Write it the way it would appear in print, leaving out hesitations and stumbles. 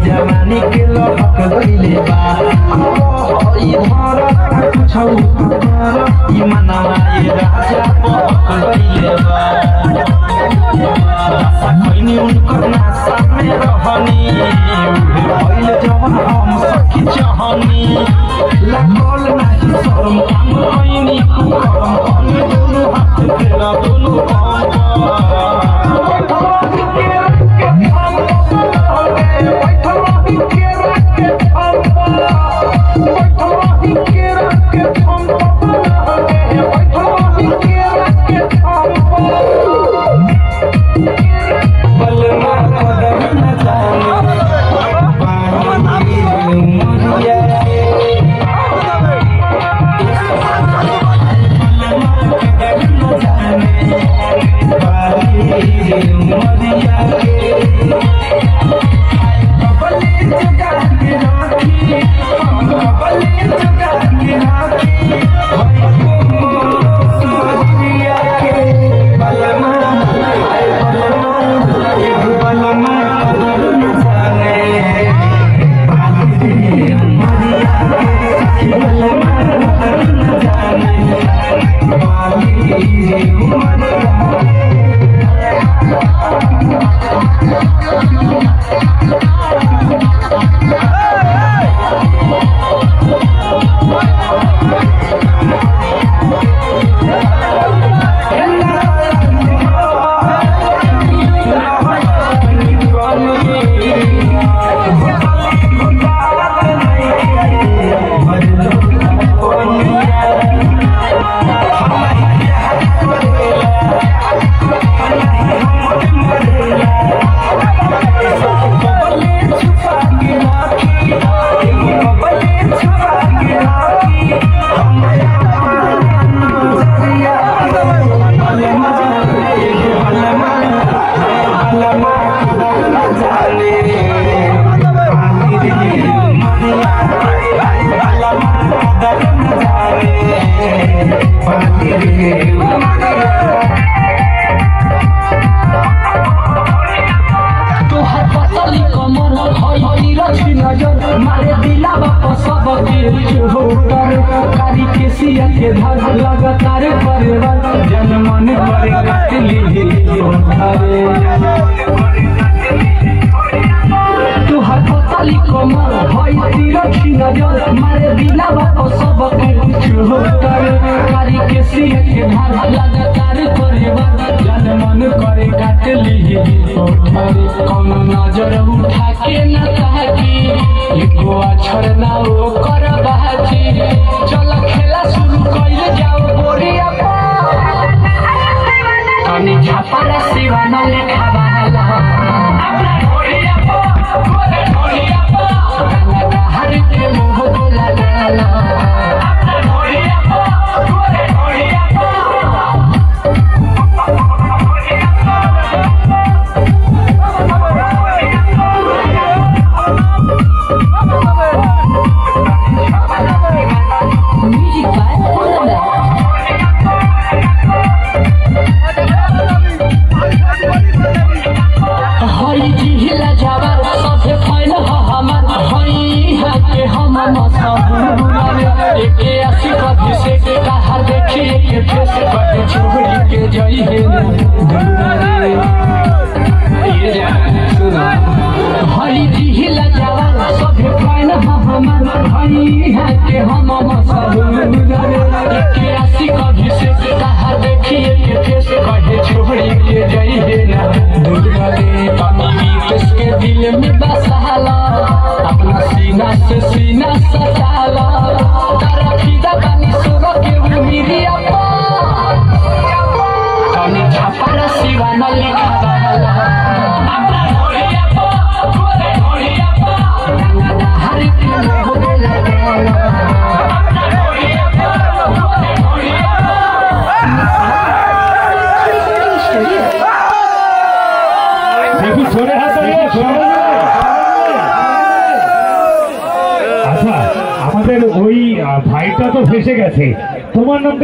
जवानी के लहक गइले बा मनवा राजा बहक गइले बा खैनी उनकर नासा में रहनी भइल जवन हम सखी चाहनी लागल नाही शरम काम खैनी करम खैनी दोनों हाथ तेरा दोनों लगातार जनमन तुहार पतली कमर हई रखी नजर मारे दिला बाप सबके छोटर कारी के सिया के धार लगातार जनमन करे काट ली कौन नजर उठा के न ताकी एको अक्षर ना ओ कर बाजी चल खेला शुरू कइल जाओ बोरिया कनी छापरा सिवा न लेखा बहाला अपना बोरिया गोरे बोरिया लगा हर के मुंह बोला गाला अपना बोरिया गोरे बोरिया Music by आसी कभी से कहा देखिए के फेस कहे छोड़ी के जाइए ना दूर रे तनी किसके दिल में बसाला अपना सीना से सीना सटाला तारा खिदा बनी सुरो के उमिरिया तनी छापरा सिवाना लिखा अपना ढोलिया गोरे ढोलिया हर के हो गया আচ্ছা আমাদের ওই ভাইটা তো ফেসে গেছে তোমার নামটা